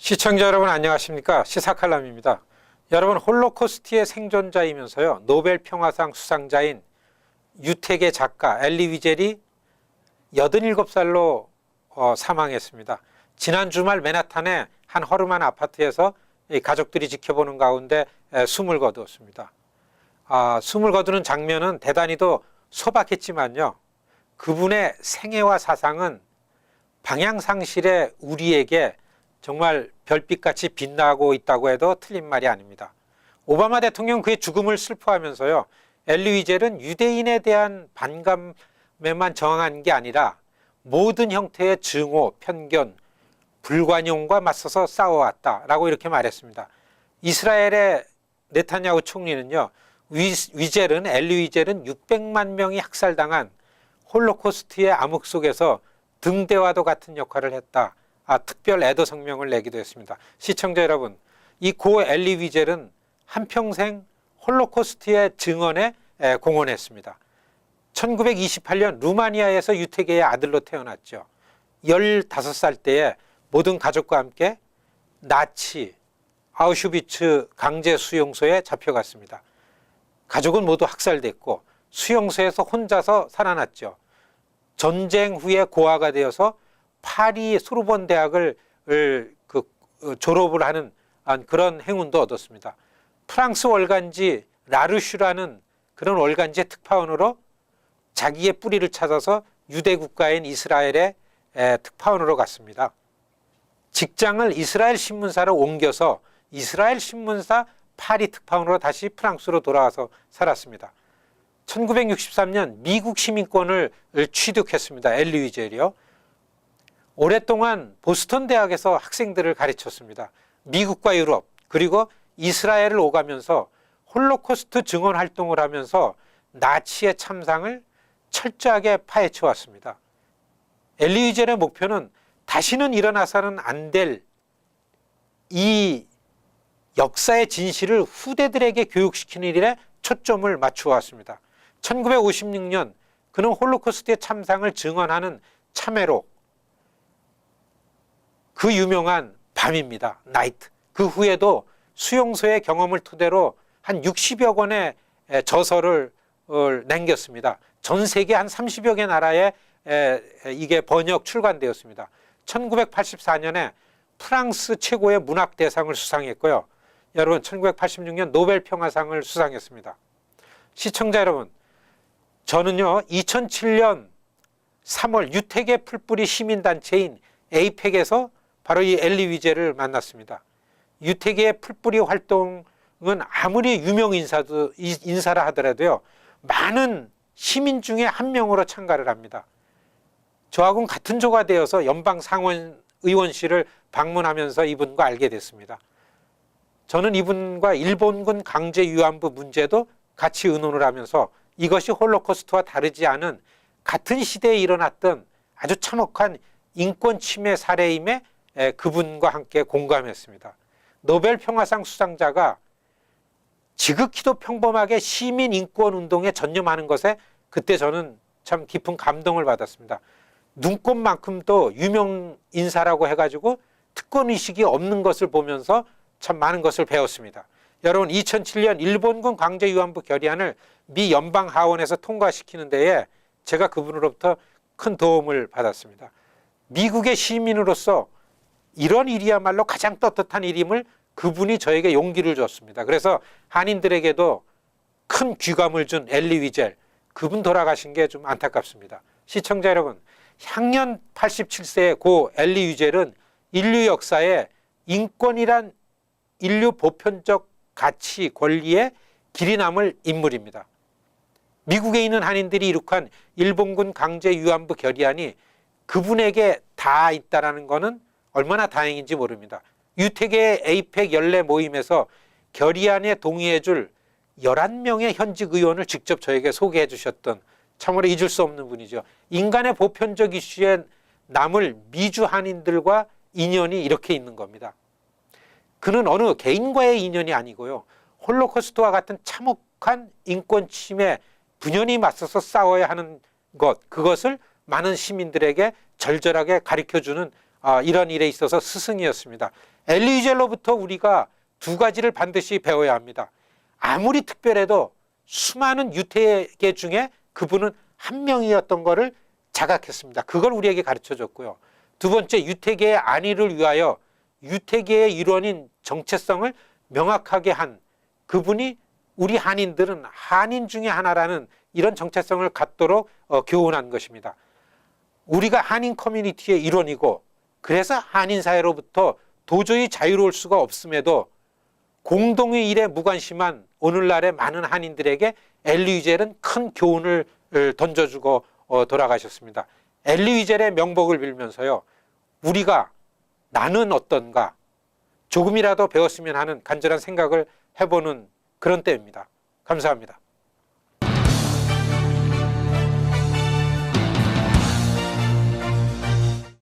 시청자 여러분 안녕하십니까? 시사칼럼입니다. 여러분, 홀로코스트의 생존자이면서요 노벨 평화상 수상자인 유택의 작가 엘리 위젤이 87살로 사망했습니다. 지난 주말 맨하탄의 한 허름한 아파트에서 가족들이 지켜보는 가운데 숨을 거두었습니다. 숨을 거두는 장면은 대단히도 소박했지만요, 그분의 생애와 사상은 방향상실의 우리에게 정말 별빛같이 빛나고 있다고 해도 틀린 말이 아닙니다. 오바마 대통령 그의 죽음을 슬퍼하면서요, 엘리 위젤은 유대인에 대한 반감에만 정한 게 아니라 모든 형태의 증오, 편견, 불관용과 맞서서 싸워왔다라고 이렇게 말했습니다. 이스라엘의 네타냐후 총리는요, 엘리 위젤은 600만 명이 학살당한 홀로코스트의 암흑 속에서 등대와도 같은 역할을 했다. 특별 애도 성명을 내기도 했습니다. 시청자 여러분, 이 고 엘리 위젤은 한평생 홀로코스트의 증언에 공헌했습니다. 1928년 루마니아에서 유태계의 아들로 태어났죠. 15살 때에 모든 가족과 함께 나치 아우슈비츠 강제 수용소에 잡혀갔습니다. 가족은 모두 학살됐고 수용소에서 혼자서 살아났죠. 전쟁 후에 고아가 되어서 파리 소르본 대학을 졸업을 하는 그런 행운도 얻었습니다. 프랑스 월간지 라르슈라는 그런 월간지의 특파원으로 자기의 뿌리를 찾아서 유대 국가인 이스라엘의 특파원으로 갔습니다. 직장을 이스라엘 신문사로 옮겨서 이스라엘 신문사 파리 특파원으로 다시 프랑스로 돌아와서 살았습니다. 1963년 미국 시민권을 취득했습니다. 엘리 위젤이요. 오랫동안 보스턴 대학에서 학생들을 가르쳤습니다. 미국과 유럽 그리고 이스라엘을 오가면서 홀로코스트 증언 활동을 하면서 나치의 참상을 철저하게 파헤쳐 왔습니다. 엘리 위젤의 목표는 다시는 일어나서는 안 될 이 역사의 진실을 후대들에게 교육시키는 일에 초점을 맞추어 왔습니다. 1956년 그는 홀로코스트의 참상을 증언하는 참회록, 그 유명한 밤입니다. 나이트. 그 후에도 수용소의 경험을 토대로 한 60여 권의 저서를 남겼습니다. 전 세계 한 30여 개 나라에 이게 번역 출간되었습니다. 1984년에 프랑스 최고의 문학 대상을 수상했고요. 여러분, 1986년 노벨 평화상을 수상했습니다. 시청자 여러분, 저는요 2007년 3월 유택의 풀뿌리 시민단체인 에이펙에서 바로 이 엘리 위젤을 만났습니다. 유택의 풀뿌리 활동은 아무리 유명 인사라 하더라도요, 많은 시민 중에 한 명으로 참가를 합니다. 저하고는 같은 조가 되어서 연방 상원 의원실을 방문하면서 이분과 알게 됐습니다. 저는 이분과 일본군 강제 위안부 문제도 같이 의논을 하면서 이것이 홀로코스트와 다르지 않은 같은 시대에 일어났던 아주 참혹한 인권 침해 사례임에 그분과 함께 공감했습니다. 노벨 평화상 수상자가 지극히도 평범하게 시민 인권 운동에 전념하는 것에 그때 저는 참 깊은 감동을 받았습니다. 눈꽃만큼도 유명 인사라고 해가지고 특권의식이 없는 것을 보면서 참 많은 것을 배웠습니다. 여러분, 2007년 일본군 강제 위안부 결의안을 미 연방 하원에서 통과시키는 데에 제가 그분으로부터 큰 도움을 받았습니다. 미국의 시민으로서 이런 일이야말로 가장 떳떳한 일임을 그분이 저에게 용기를 줬습니다. 그래서 한인들에게도 큰 귀감을 준 엘리 위젤, 그분 돌아가신 게 좀 안타깝습니다. 시청자 여러분, 향년 87세의 고 엘리 위젤은 인류 역사에 인권이란 인류 보편적 가치, 권리의 길이 남을 인물입니다. 미국에 있는 한인들이 이룩한 일본군 강제 위안부 결의안이 그분에게 다 있다는 것은 얼마나 다행인지 모릅니다. 유택의 에이펙 연례 모임에서 결의안에 동의해 줄 11명의 현직 의원을 직접 저에게 소개해 주셨던 참으로 잊을 수 없는 분이죠. 인간의 보편적 이슈에 남을 미주 한인들과 인연이 이렇게 있는 겁니다. 그는 어느 개인과의 인연이 아니고요, 홀로코스트와 같은 참혹한 인권 침해 분연히 맞서서 싸워야 하는 것, 그것을 많은 시민들에게 절절하게 가르쳐주는 이런 일에 있어서 스승이었습니다. 엘리 위젤로부터 우리가 두 가지를 반드시 배워야 합니다. 아무리 특별해도 수많은 유태계 중에 그분은 한 명이었던 것을 자각했습니다. 그걸 우리에게 가르쳐줬고요. 두 번째, 유태계의 안위를 위하여 유태계의 일원인 정체성을 명확하게 한 그분이 우리 한인들은 한인 중에 하나라는 이런 정체성을 갖도록 교훈한 것입니다. 우리가 한인 커뮤니티의 일원이고 그래서 한인 사회로부터 도저히 자유로울 수가 없음에도 공동의 일에 무관심한 오늘날의 많은 한인들에게 엘리 위젤은 큰 교훈을 던져주고 돌아가셨습니다. 엘리 위젤의 명복을 빌면서요, 우리가 나는 어떤가 조금이라도 배웠으면 하는 간절한 생각을 해보는 그런 때입니다. 감사합니다.